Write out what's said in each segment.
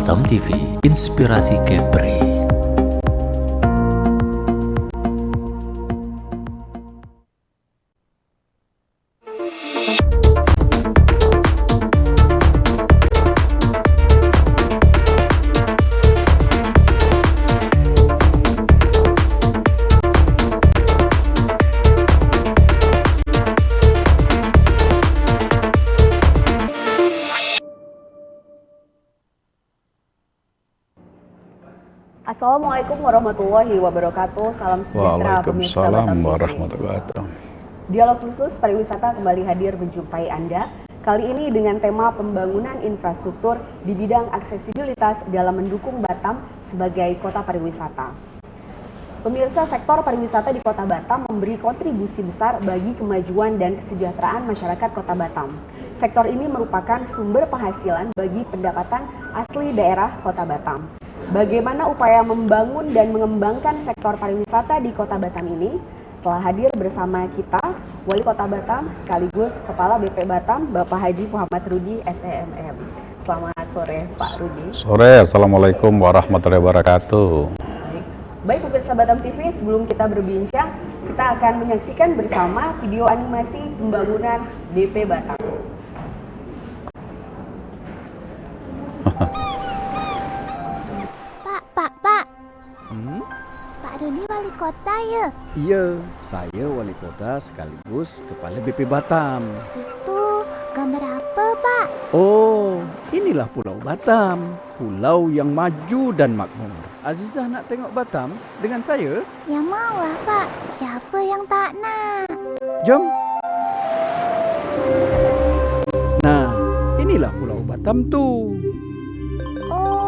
Batam TV, inspirasi Kepri. Assalamualaikum warahmatullahi wabarakatuh. Salam sejahtera pemirsa Batam TV. Warahmatullahi wabarakatuh. Dialog khusus pariwisata kembali hadir menjumpai Anda. Kali ini dengan tema pembangunan infrastruktur di bidang aksesibilitas dalam mendukung Batam sebagai kota pariwisata. Pemirsa, sektor pariwisata di Kota Batam memberi kontribusi besar bagi kemajuan dan kesejahteraan masyarakat Kota Batam. Sektor ini merupakan sumber penghasilan bagi pendapatan asli daerah Kota Batam. Bagaimana upaya membangun dan mengembangkan sektor pariwisata di Kota Batam ini? Telah hadir bersama kita Wali Kota Batam sekaligus Kepala BP Batam, Bapak Haji Muhammad Rudi SEMM. Selamat sore Pak Rudi. Sore, Assalamualaikum warahmatullahi wabarakatuh. Baik pemirsa Batam TV, sebelum kita berbincang, kita akan menyaksikan bersama video animasi pembangunan BP Batam. Pak Rudi wali kota ya? Iya, saya wali kota sekaligus kepala BP Batam. Itu gambar apa, Pak? Oh, inilah Pulau Batam. Pulau yang maju dan makmur. Azizah nak tengok Batam dengan saya? Ya mau lah, Pak. Siapa yang tak nak? Jom. Nah, inilah Pulau Batam tu. Oh,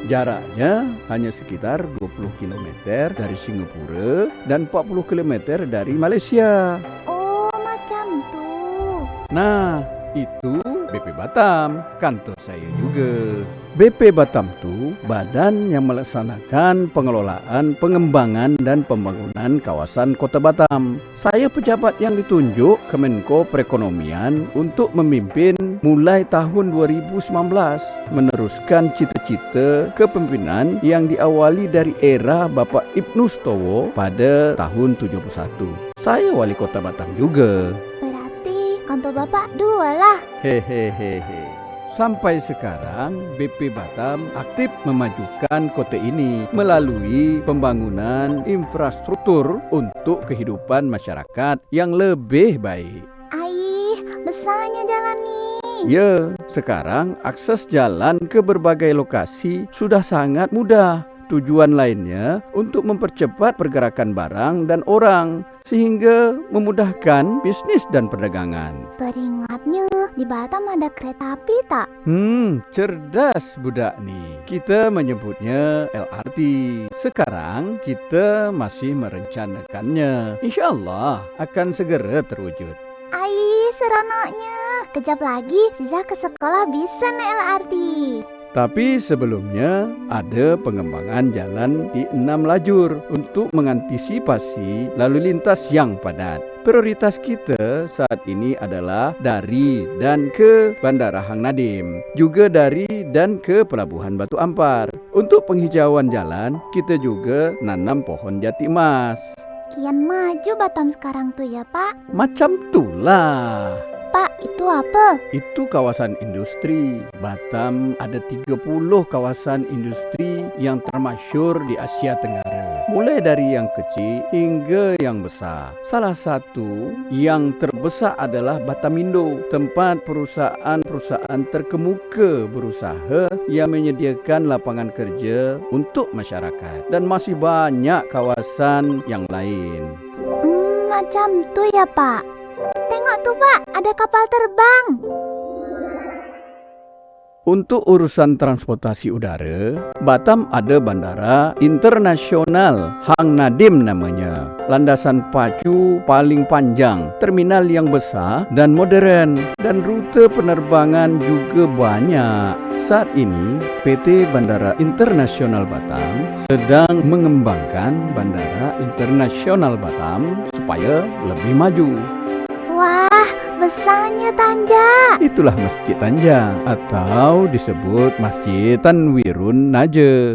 Jaraknya hanya sekitar 20 km dari Singapura dan 40 km dari Malaysia. oh macam tu. Nah, itu BP Batam, kantor saya juga. BP Batam itu badan yang melaksanakan pengelolaan, pengembangan, dan pembangunan kawasan Kota Batam. Saya pejabat yang ditunjuk Kemenko Perekonomian untuk memimpin mulai tahun 2019, meneruskan cita-cita kepemimpinan yang diawali dari era Bapak Ibnu Sutowo pada tahun 71. Saya wali kota Batam juga. Berarti kantor Bapak dua lah. Hehehe. Sampai sekarang BP Batam aktif memajukan kota ini melalui pembangunan infrastruktur untuk kehidupan masyarakat yang lebih baik. Aih, besarnya jalan ni. Ya, sekarang akses jalan ke berbagai lokasi sudah sangat mudah. Tujuan lainnya untuk mempercepat pergerakan barang dan orang sehingga memudahkan bisnis dan perdagangan. Teringatnya di Batam ada kereta api tak? Cerdas budak ni. Kita menyebutnya LRT. Sekarang kita masih merencanakannya. InsyaAllah akan segera terwujud. Aih, seronoknya. Kejap lagi Ziza ke sekolah bisa naik LRT. Tapi sebelumnya ada pengembangan jalan di 6 lajur untuk mengantisipasi lalu lintas yang padat. Prioritas kita saat ini adalah dari dan ke Bandara Hang Nadim, juga dari dan ke Pelabuhan Batu Ampar. Untuk penghijauan jalan, kita juga nanam pohon jati emas. Kian maju Batam sekarang tuh ya, Pak. Macam itulah. Pak, itu apa? Itu kawasan industri. Batam ada 30 kawasan industri yang termasyur di Asia Tenggara. Mulai dari yang kecil hingga yang besar. Salah satu yang terbesar adalah Batamindo, tempat perusahaan-perusahaan terkemuka berusaha yang menyediakan lapangan kerja untuk masyarakat. Dan masih banyak kawasan yang lain. Macam tu ya, Pak. Tengok tuh, Pak, ada kapal terbang. Untuk urusan transportasi udara, Batam ada bandara internasional Hang Nadim namanya. Landasan pacu paling panjang, terminal yang besar dan modern, dan rute penerbangan juga banyak. Saat ini, PT Bandara Internasional Batam sedang mengembangkan Bandara Internasional Batam supaya lebih maju. Wah, besarnya Tanja. Itulah Masjid Tanjang atau disebut Masjid Tanwirun Naje.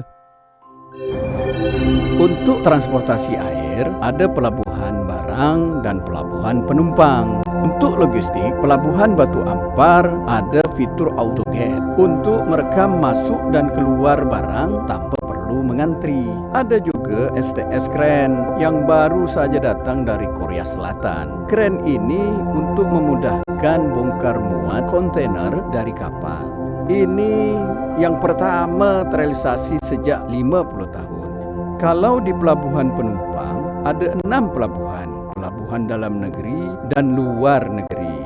Untuk transportasi air, ada pelabuhan barang dan pelabuhan penumpang. Untuk logistik, pelabuhan Batu Ampar ada fitur autogate untuk merekam masuk dan keluar barang tanpa perlu mengantri. Ada juga STS Kren yang baru saja datang dari Korea Selatan. Kren ini untuk memudahkan bongkar muat kontainer dari kapal. Ini yang pertama terrealisasi sejak 50 tahun. Kalau di pelabuhan penumpang, ada 6 pelabuhan. Pelabuhan dalam negeri dan luar negeri.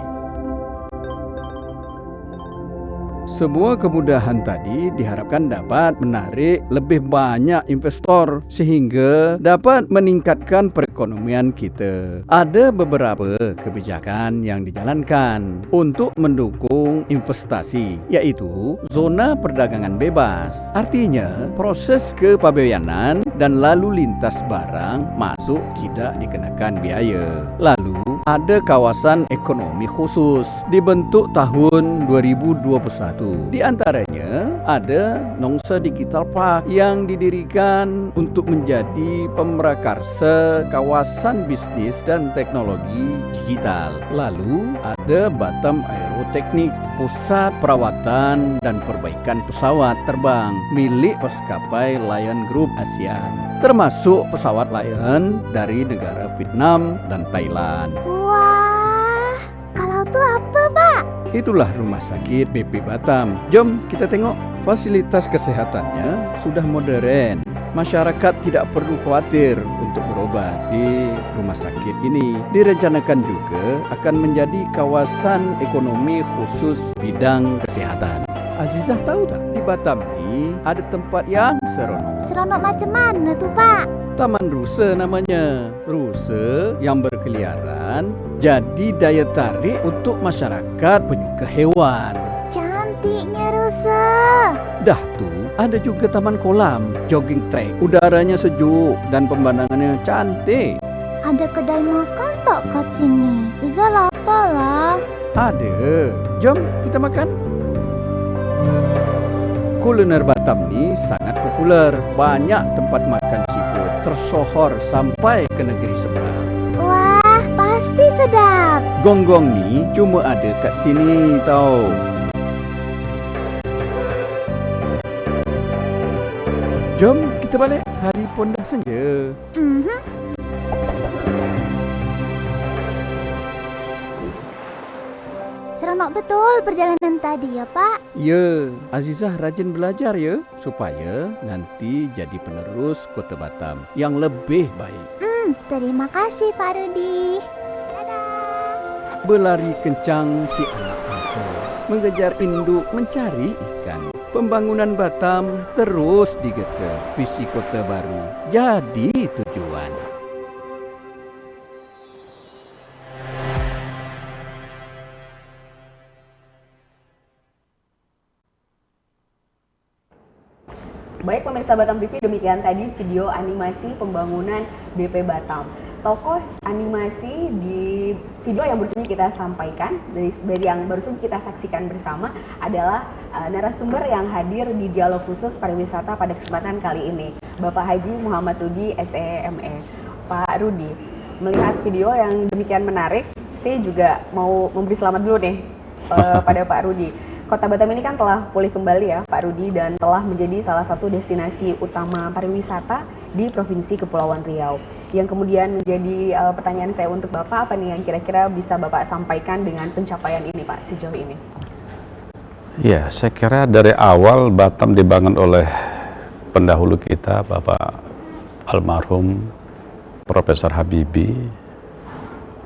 Semua kemudahan tadi diharapkan dapat menarik lebih banyak investor sehingga dapat meningkatkan perekonomian kita. Ada beberapa kebijakan yang dijalankan untuk mendukung investasi, yaitu zona perdagangan bebas. Artinya, proses kepabeanan dan lalu lintas barang masuk tidak dikenakan biaya. Lalu, ada kawasan ekonomi khusus dibentuk tahun 2021. Di antaranya ada Nongsa Digital Park yang didirikan untuk menjadi pemrakarsa kawasan bisnis dan teknologi digital. Lalu ada Batam Aeroteknik, pusat perawatan dan perbaikan pesawat terbang milik maskapai Lion Group ASEAN, termasuk pesawat Lion dari negara Vietnam dan Thailand. Wah, kalau tuh apa, Pak? Itulah rumah sakit BP Batam. Jom kita tengok. Fasilitas kesehatannya sudah modern. Masyarakat tidak perlu khawatir untuk berobat di rumah sakit ini. Direncanakan juga akan menjadi kawasan ekonomi khusus bidang kesehatan. Azizah tahu tak, di Batam ini ada tempat yang seronok. Seronok macam mana tuh, Pak? Taman Rusa namanya. Rusa yang berkeliaran jadi daya tarik untuk masyarakat penyuka hewan. Cantiknya rusa. Dah tu, ada juga taman kolam, jogging track. Udaranya sejuk dan pemandangannya cantik. Ada kedai makan tak kat sini? Riza lapar lah. Ada. Jom kita makan. Kuliner Batam ni sangat populer. Banyak tempat makan seafood tersohor sampai ke negeri seberang. Wah, pasti sedap. Gonggong ni cuma ada kat sini tau. Jom kita balik. Hari pun dah senja. Seronok betul perjalanan tadi ya, Pak. Ya, Azizah rajin belajar ya, supaya nanti jadi penerus Kota Batam yang lebih baik. Terima kasih, Pak Rudi. Dadah. Berlari kencang si anak angsa, mengejar induk mencari ikan. Pembangunan Batam terus digesa, visi kota baru jadi tujuan. Baik pemirsa Batam TV, demikian tadi video animasi pembangunan BP Batam. Tokoh animasi di video yang barusan kita sampaikan, dari yang barusan kita saksikan bersama adalah narasumber yang hadir di dialog khusus pariwisata pada kesempatan kali ini, Bapak Haji Muhammad Rudi SEME. Pak Rudi, melihat video yang demikian menarik, saya juga mau memberi selamat dulu nih pada Pak Rudi. Kota Batam ini kan telah pulih kembali ya Pak Rudi, dan telah menjadi salah satu destinasi utama pariwisata di Provinsi Kepulauan Riau. Yang kemudian menjadi pertanyaan saya untuk Bapak, apa nih yang kira-kira bisa Bapak sampaikan dengan pencapaian ini Pak sejauh ini? Ya, saya kira dari awal Batam dibangun oleh pendahulu kita, Bapak almarhum Profesor Habibie.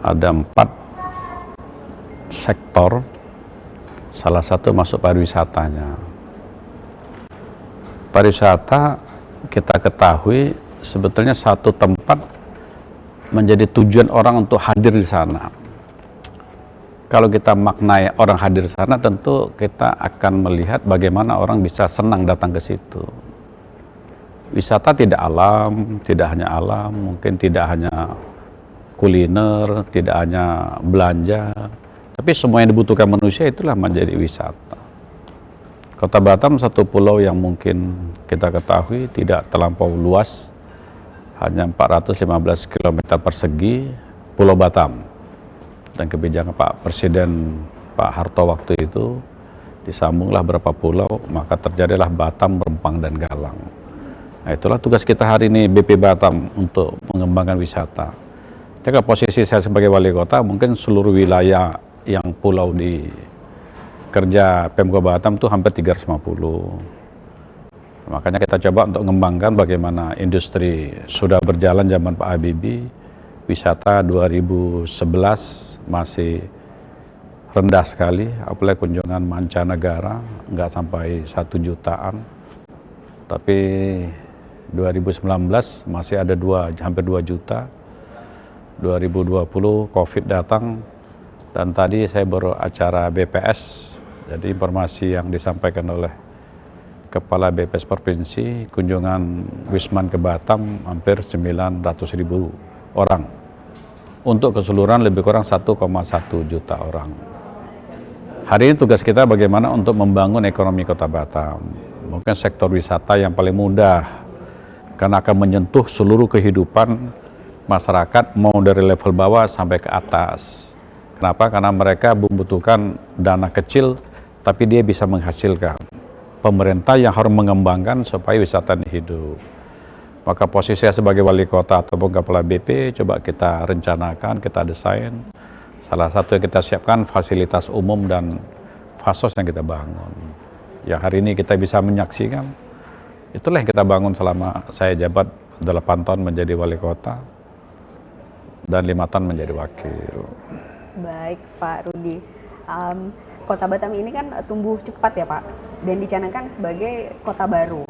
Ada 4 sektor, salah satu masuk pariwisatanya. Pariwisata kita ketahui sebetulnya satu tempat menjadi tujuan orang untuk hadir di sana. Kalau kita maknai orang hadir di sana, tentu kita akan melihat bagaimana orang bisa senang datang ke situ. Wisata tidak alam, tidak hanya alam, mungkin tidak hanya kuliner, tidak hanya belanja, Tapi semua yang dibutuhkan manusia itulah menjadi wisata. Kota Batam satu pulau yang mungkin kita ketahui tidak terlampau luas, hanya 415 km persegi, Pulau Batam. Dan kebijakan Pak Presiden Pak Harto waktu itu disambunglah berapa pulau, maka terjadilah Batam, Rempang, dan Galang. Nah, itulah tugas kita hari ini BP Batam untuk mengembangkan wisata. Jadi posisi saya sebagai wali kota, mungkin seluruh wilayah yang pulau di kerja Pemko Batam itu hampir 350. Makanya kita coba untuk mengembangkan bagaimana industri sudah berjalan zaman Pak Habibie, wisata 2011 masih rendah sekali, apalagi kunjungan mancanegara nggak sampai 1 jutaan. Tapi 2019 masih ada hampir 2 juta. 2020 COVID datang, dan tadi saya baru acara BPS, jadi informasi yang disampaikan oleh Kepala BPS Provinsi, kunjungan Wisman ke Batam hampir 900.000 orang. Untuk keseluruhan lebih kurang 1,1 juta orang. Hari ini tugas kita bagaimana untuk membangun ekonomi Kota Batam. Mungkin sektor wisata yang paling mudah, karena akan menyentuh seluruh kehidupan masyarakat, mau dari level bawah sampai ke atas. Kenapa? Karena mereka membutuhkan dana kecil, tapi dia bisa menghasilkan. Pemerintah yang harus mengembangkan supaya wisata ini hidup. Maka posisi saya sebagai wali kota ataupun kepala BP, coba kita rencanakan, kita desain. Salah satu yang kita siapkan fasilitas umum dan fasos yang kita bangun. Yang hari ini kita bisa menyaksikan, itulah yang kita bangun selama saya jabat 8 tahun menjadi wali kota dan 5 tahun menjadi wakil. Baik Pak Rudi, Kota Batam ini kan tumbuh cepat ya Pak, dan dicanangkan sebagai kota baru.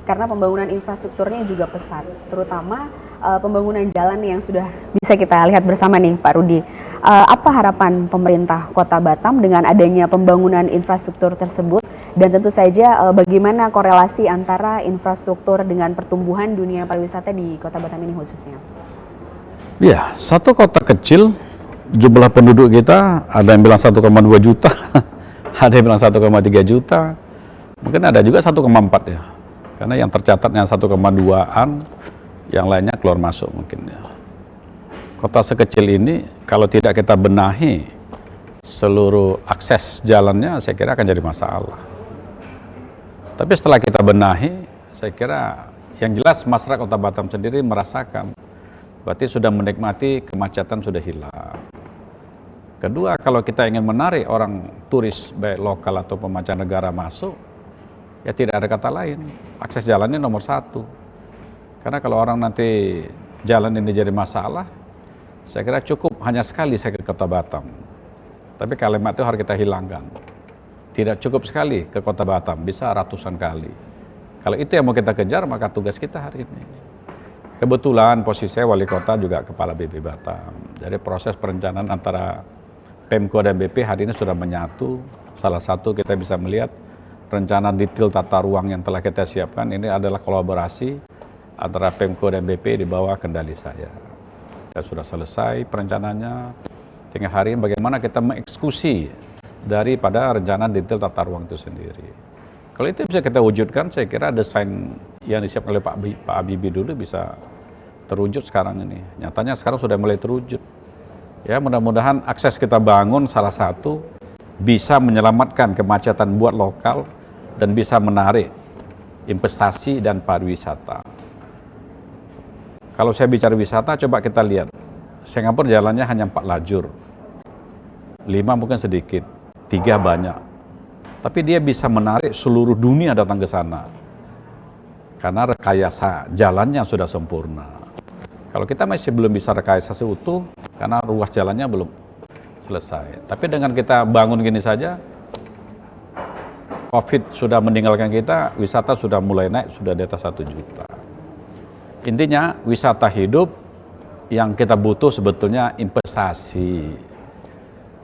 Karena pembangunan infrastrukturnya juga pesat, terutama pembangunan jalan yang sudah bisa kita lihat bersama nih Pak Rudi. Apa harapan pemerintah Kota Batam dengan adanya pembangunan infrastruktur tersebut, dan tentu saja bagaimana korelasi antara infrastruktur dengan pertumbuhan dunia pariwisata di Kota Batam ini khususnya? Ya, satu kota kecil, jumlah penduduk kita ada yang bilang 1,2 juta, ada yang bilang 1,3 juta, mungkin ada juga 1,4 ya. Karena yang tercatatnya 1,2-an, yang lainnya keluar masuk mungkin ya. Kota sekecil ini kalau tidak kita benahi seluruh akses jalannya, saya kira akan jadi masalah. Tapi setelah kita benahi, saya kira yang jelas masyarakat Kota Batam sendiri merasakan, berarti sudah menikmati kemacetan sudah hilang. Kedua, kalau kita ingin menarik orang turis baik lokal atau mancanegara masuk, ya tidak ada kata lain, akses jalannya nomor 1. Karena kalau orang nanti jalan ini jadi masalah, saya kira cukup hanya sekali saya ke Kota Batam. Tapi kalimat itu harus kita hilangkan. Tidak cukup sekali ke Kota Batam, bisa ratusan kali. Kalau itu yang mau kita kejar, maka tugas kita hari ini. Kebetulan posisi saya wali kota juga kepala BP Batam. Jadi proses perencanaan antara Pemko dan BP hari ini sudah menyatu. Salah satu kita bisa melihat rencana detail tata ruang yang telah kita siapkan ini adalah kolaborasi antara Pemko dan BP di bawah kendali saya. Ya, sudah selesai perencanaannya. Tinggal hari ini bagaimana kita mengeksekusi daripada rencana detail tata ruang itu sendiri. Kalau itu bisa kita wujudkan, saya kira desain yang disiapkan oleh Pak Habibie dulu bisa terwujud sekarang ini. Nyatanya sekarang sudah mulai terwujud. Ya, mudah-mudahan akses kita bangun salah satu bisa menyelamatkan kemacetan buat lokal dan bisa menarik investasi dan pariwisata. Kalau saya bicara wisata, coba kita lihat. Singapura jalannya hanya 4 lajur. 5 mungkin sedikit, 3 banyak. Tapi dia bisa menarik seluruh dunia datang ke sana. Karena rekayasa jalannya sudah sempurna. Kalau kita masih belum bisa rekayasa seutuh, karena ruas jalannya belum selesai. Tapi dengan kita bangun gini saja, COVID sudah meninggalkan kita, wisata sudah mulai naik, sudah di atas 1 juta. Intinya, wisata hidup yang kita butuh sebetulnya investasi.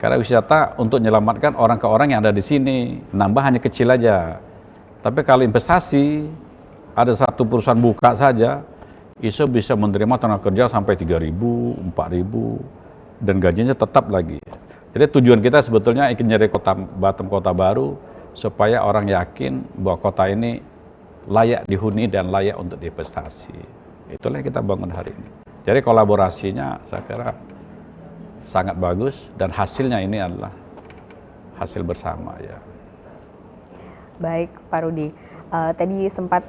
Karena wisata untuk menyelamatkan orang ke orang yang ada di sini, nambah hanya kecil aja. Tapi kalau investasi, ada satu perusahaan buka saja, itu bisa menerima tenaga kerja sampai 3.000, 4.000, dan gajinya tetap lagi. Jadi tujuan kita sebetulnya ingin jadi kota Batam kota baru supaya orang yakin bahwa kota ini layak dihuni dan layak untuk diinvestasi. Itulah yang kita bangun hari ini. Jadi kolaborasinya saya kira sangat bagus dan hasilnya ini adalah hasil bersama ya. Baik, Pak Rudi. Tadi sempat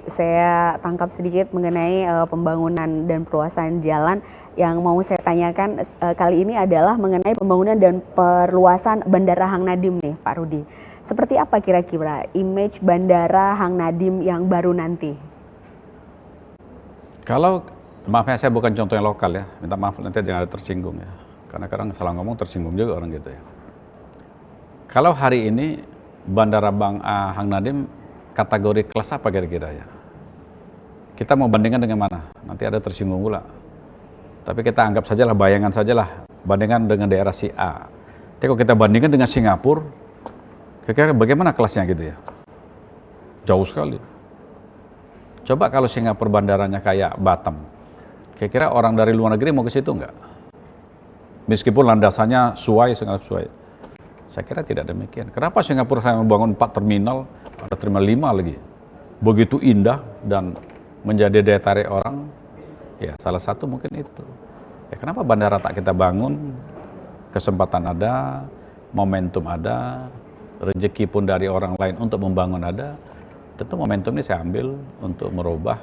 saya tangkap sedikit mengenai pembangunan dan perluasan jalan. Yang mau saya tanyakan kali ini adalah mengenai pembangunan dan perluasan Bandara Hang Nadim nih, Pak Rudi. Seperti apa kira-kira image Bandara Hang Nadim yang baru nanti? Kalau, maaf ya, saya bukan contoh yang lokal ya, minta maaf nanti jangan ada tersinggung ya. Karena kadang salah ngomong tersinggung juga orang gitu ya. Kalau hari ini Bandara Hang Nadim kategori kelas apa kira-kira ya? Kita mau bandingkan dengan mana? Nanti ada tersinggung pula. Tapi kita anggap sajalah, bayangan sajalah, bandingkan dengan daerah si A. Tapi kalau kita bandingkan dengan Singapura, kira-kira bagaimana kelasnya gitu ya? Jauh sekali. Coba kalau Singapura bandaranya kayak Batam, kira-kira orang dari luar negeri mau ke situ nggak? Meskipun landasannya sangat sesuai. Saya kira tidak demikian. Kenapa Singapura hanya membangun 4 terminal, ada terminal 5 lagi? Begitu indah dan menjadi daya tarik orang. Ya, salah satu mungkin itu. Ya, kenapa bandara tak kita bangun? Kesempatan ada, momentum ada, rezeki pun dari orang lain untuk membangun ada. Tentu momentum ini saya ambil untuk merubah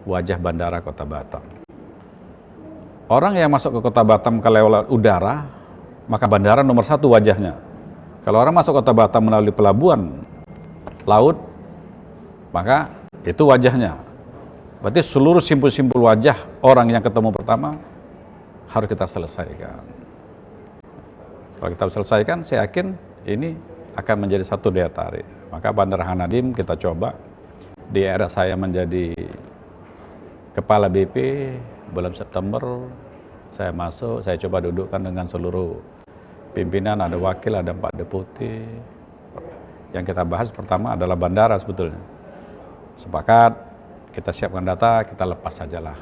wajah bandara Kota Batam. Orang yang masuk ke Kota Batam lewat udara, maka bandara nomor 1 wajahnya. Kalau orang masuk Kota Batam melalui pelabuhan laut, maka itu wajahnya. Berarti seluruh simpul-simpul wajah orang yang ketemu pertama harus kita selesaikan. Kalau kita selesaikan, saya yakin ini akan menjadi satu daya tarik. Maka Bandara Hang Nadim kita coba. Di era saya menjadi Kepala BP, bulan September, saya masuk, saya coba dudukkan dengan seluruh pimpinan, ada wakil, ada 4 deputi. Yang kita bahas pertama adalah bandara sebetulnya. Sepakat, kita siapkan data, kita lepas sajalah.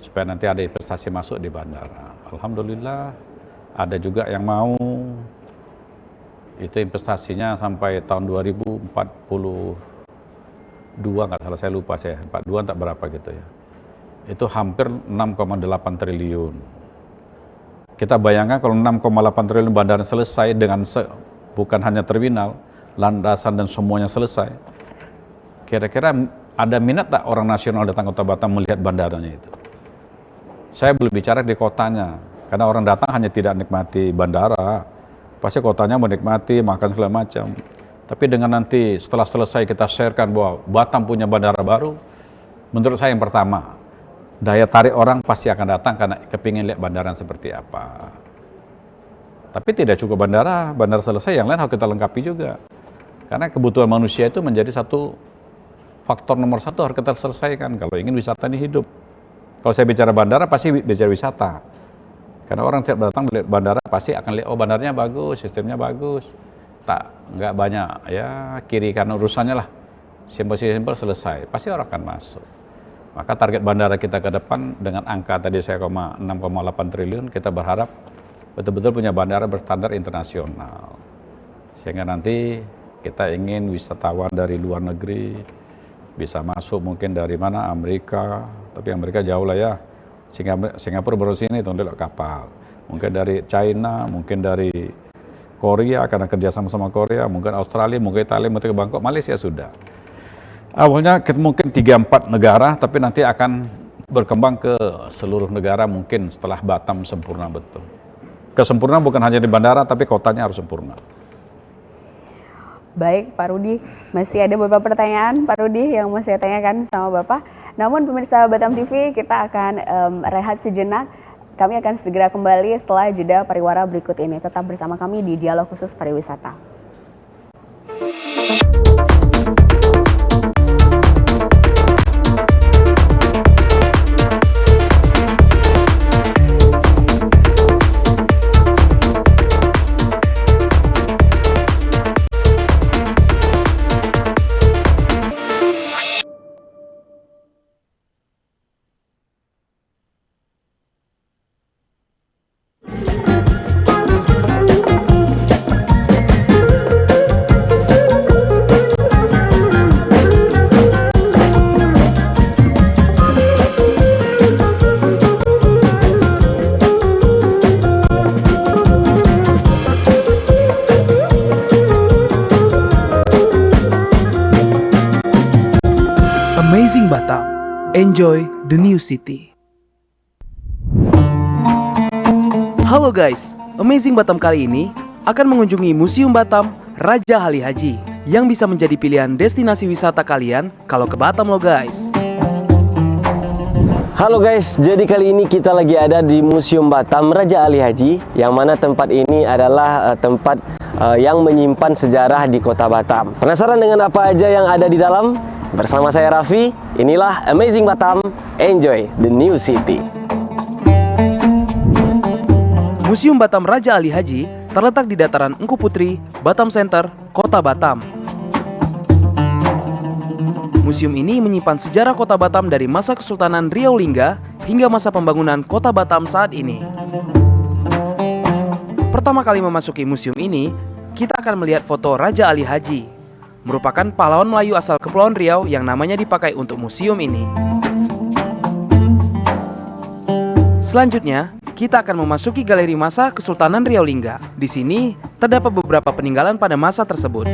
Supaya nanti ada investasi masuk di bandara. Alhamdulillah, ada juga yang mau. Itu investasinya sampai tahun 2042, nggak salah, saya lupa saya, 42 tak berapa gitu ya. Itu hampir 6,8 triliun. Kita bayangkan kalau 6,8 triliun bandara selesai dengan bukan hanya terminal, landasan dan semuanya selesai. Kira-kira ada minat tak orang nasional datang ke Kota Batam melihat bandaranya itu? Saya belum bicara di kotanya, karena orang datang hanya tidak nikmati bandara, pasti kotanya menikmati, makan segala macam. Tapi dengan nanti setelah selesai kita sharekan bahwa Batam punya bandara baru, menurut saya yang pertama, daya tarik orang pasti akan datang karena kepingin lihat bandara seperti apa. Tapi tidak cukup bandara selesai, yang lain harus kita lengkapi juga. Karena kebutuhan manusia itu menjadi satu faktor nomor 1 harus kita selesaikan kalau ingin wisata ini hidup. Kalau saya bicara bandara pasti bicara wisata. Karena orang tiap datang melihat bandara pasti akan lihat, oh bandaranya bagus, sistemnya bagus. Nggak banyak ya kiri kanan urusannya lah. Simpel-simpel selesai, pasti orang akan masuk. Maka target bandara kita ke depan dengan angka tadi saya 6,8 triliun, kita berharap betul-betul punya bandara berstandar internasional. Sehingga nanti kita ingin wisatawan dari luar negeri bisa masuk mungkin dari mana, Amerika, tapi Amerika jauh lah ya. Singapura baru sini lewat kapal. Mungkin dari China, mungkin dari Korea karena kerja sama Korea, mungkin Australia, mungkin Italia, mungkin ke Bangkok, Malaysia sudah. Awalnya mungkin 3-4 negara, tapi nanti akan berkembang ke seluruh negara mungkin setelah Batam sempurna betul. Kesempurnaan bukan hanya di bandara, tapi kotanya harus sempurna. Baik, Pak Rudi, masih ada beberapa pertanyaan Pak Rudi yang mau saya tanyakan sama Bapak. Namun pemirsa Batam TV, kita akan rehat sejenak. Kami akan segera kembali setelah jeda pariwara berikut ini. Tetap bersama kami di Dialog Khusus Pariwisata. Enjoy the new city. Halo guys, Amazing Batam kali ini akan mengunjungi Museum Batam Raja Ali Haji yang bisa menjadi pilihan destinasi wisata kalian kalau ke Batam loh guys. Halo guys, jadi kali ini kita lagi ada di Museum Batam Raja Ali Haji, yang mana tempat ini adalah tempat yang menyimpan sejarah di kota Batam. Penasaran dengan apa aja yang ada di dalam? Bersama saya Raffi, inilah Amazing Batam, enjoy the new city. Museum Batam Raja Ali Haji terletak di dataran Engku Putri, Batam Center, kota Batam. Museum ini menyimpan sejarah kota Batam dari masa Kesultanan Riau Lingga hingga masa pembangunan kota Batam saat ini. Pertama kali memasuki museum ini, kita akan melihat foto Raja Ali Haji, merupakan pahlawan Melayu asal Kepulauan Riau yang namanya dipakai untuk museum ini. Selanjutnya, kita akan memasuki galeri masa Kesultanan Riau Lingga. Di sini terdapat beberapa peninggalan pada masa tersebut.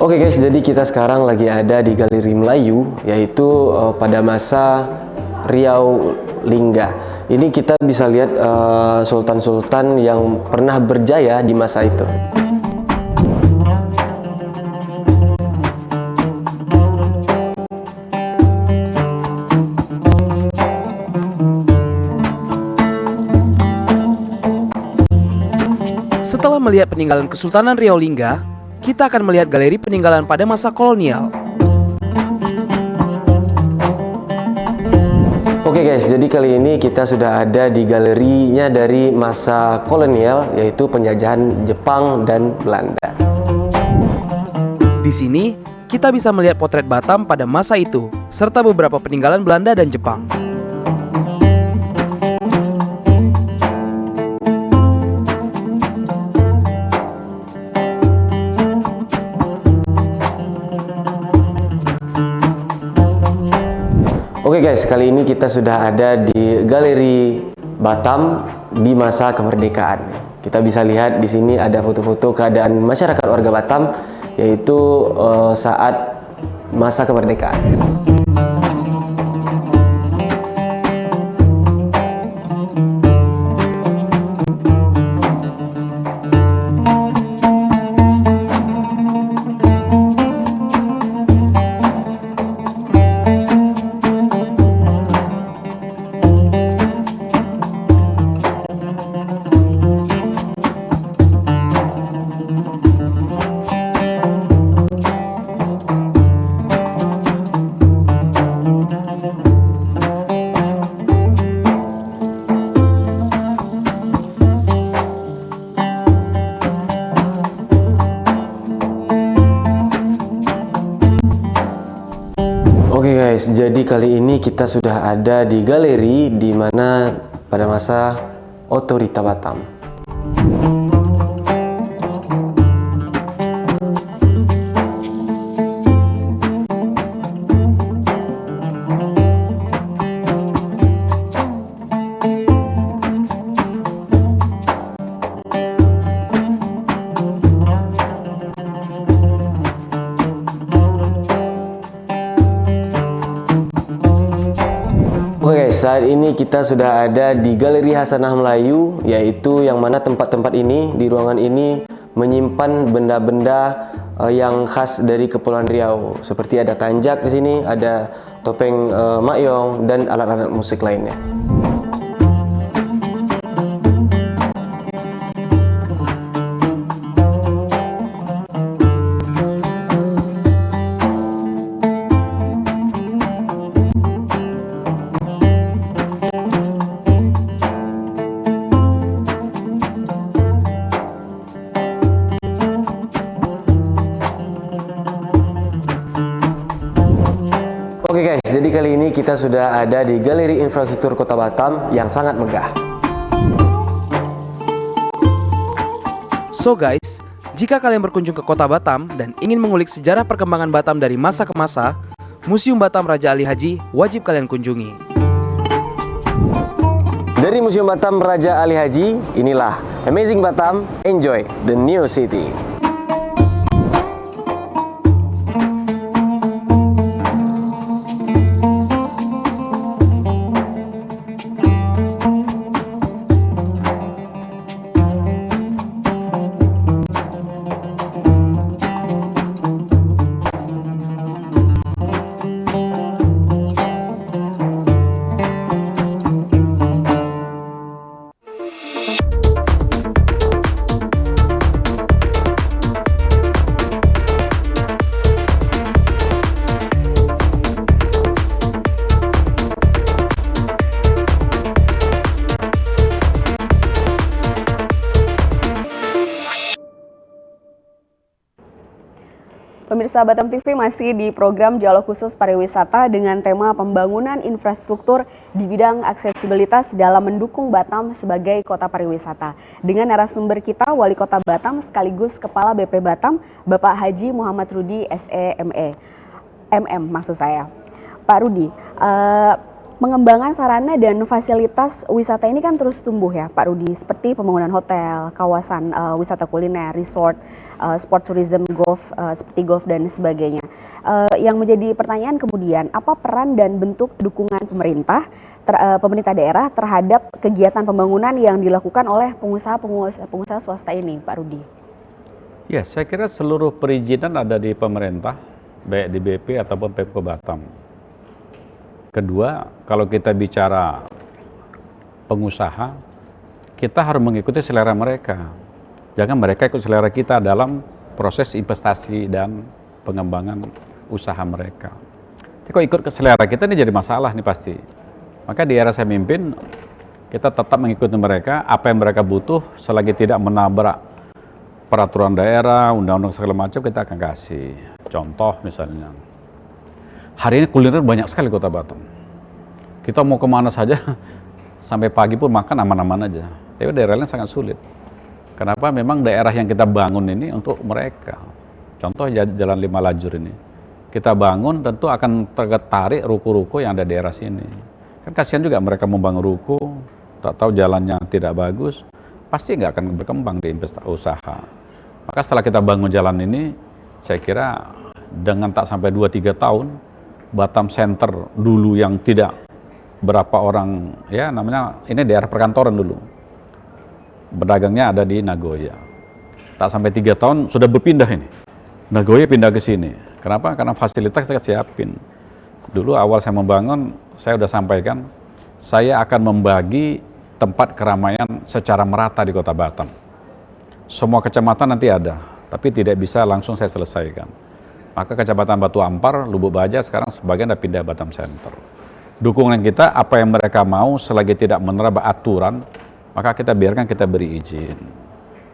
Oke guys, jadi kita sekarang lagi ada di Galeri Melayu, yaitu pada masa Riau Lingga. Ini kita bisa lihat sultan-sultan yang pernah berjaya di masa itu. Setelah melihat peninggalan Kesultanan Riau Lingga, kita akan melihat galeri peninggalan pada masa kolonial. Oke guys, jadi kali ini kita sudah ada di galerinya dari masa kolonial, yaitu penjajahan Jepang dan Belanda. Di sini, kita bisa melihat potret Batam pada masa itu, serta beberapa peninggalan Belanda dan Jepang. Oke guys, kali ini kita sudah ada di Galeri Batam di masa kemerdekaan. Kita bisa lihat di sini ada foto-foto keadaan masyarakat warga Batam, yaitu saat masa kemerdekaan. Oke guys, jadi kali ini kita sudah ada di galeri di mana pada masa Otorita Batam. Oke guys, saat ini kita sudah ada di Galeri Hasanah Melayu, yaitu yang mana tempat-tempat ini, di ruangan ini menyimpan benda-benda yang khas dari Kepulauan Riau. Seperti ada tanjak di sini, ada topeng makyong dan alat-alat musik lainnya. Oke guys, jadi kali ini kita sudah ada di Galeri Infrastruktur Kota Batam yang sangat megah. So guys, jika kalian berkunjung ke kota Batam dan ingin mengulik sejarah perkembangan Batam dari masa ke masa, Museum Batam Raja Ali Haji wajib kalian kunjungi. Dari Museum Batam Raja Ali Haji, inilah Amazing Batam, enjoy the new city. Pemirsa Batam TV masih di program Dialog Khusus Pariwisata dengan tema pembangunan infrastruktur di bidang aksesibilitas dalam mendukung Batam sebagai kota pariwisata. Dengan narasumber kita, Wali Kota Batam sekaligus Kepala BP Batam, Bapak Haji Muhammad Rudi SEME. Maksud saya. Pak Rudi, pengembangan sarana dan fasilitas wisata ini kan terus tumbuh ya Pak Rudi, seperti pembangunan hotel, kawasan wisata kuliner, resort, sport tourism, golf, seperti golf dan sebagainya. Yang menjadi pertanyaan kemudian, apa peran dan bentuk dukungan pemerintah daerah terhadap kegiatan pembangunan yang dilakukan oleh pengusaha swasta ini Pak Rudi? Ya, saya kira seluruh perizinan ada di pemerintah, baik di BP ataupun Pemko Batam. Kedua, kalau kita bicara pengusaha, kita harus mengikuti selera mereka. Jangan mereka ikut selera kita dalam proses investasi dan pengembangan usaha mereka. Jadi kalau ikut ke selera kita ini jadi masalah nih pasti. Maka di era saya mimpin, kita tetap mengikuti mereka, apa yang mereka butuh selagi tidak menabrak peraturan daerah, undang-undang segala macam kita akan kasih. Contoh misalnya, hari ini kuliner banyak sekali Kota Batam. Kita mau kemana saja, sampai pagi pun makan aman-aman aja. Tapi daerah lain sangat sulit. Kenapa? Memang daerah yang kita bangun ini untuk mereka. Contoh Jalan 5 Lajur ini. Kita bangun tentu akan tertarik ruko-ruko yang ada di daerah sini. Kan kasihan juga mereka membangun ruko, tak tahu jalannya tidak bagus, pasti nggak akan berkembang di usaha. Maka setelah kita bangun jalan ini, saya kira dengan tak sampai 2-3 tahun, Batam Center dulu yang tidak berapa orang, ya namanya, ini daerah perkantoran dulu. Berdagangnya ada di Nagoya. Tak sampai 3 tahun sudah berpindah ini. Nagoya pindah ke sini. Kenapa? Karena fasilitas kita siapin. Dulu awal saya membangun, saya sudah sampaikan, saya akan membagi tempat keramaian secara merata di Kota Batam. Semua kecamatan nanti ada, tapi tidak bisa langsung saya selesaikan. Maka Kecamatan Batu Ampar, Lubuk Baja sekarang sebagian sudah pindah Batam Center. Dukungan kita, apa yang mereka mau selagi tidak menerapkan aturan, maka kita biarkan, kita beri izin.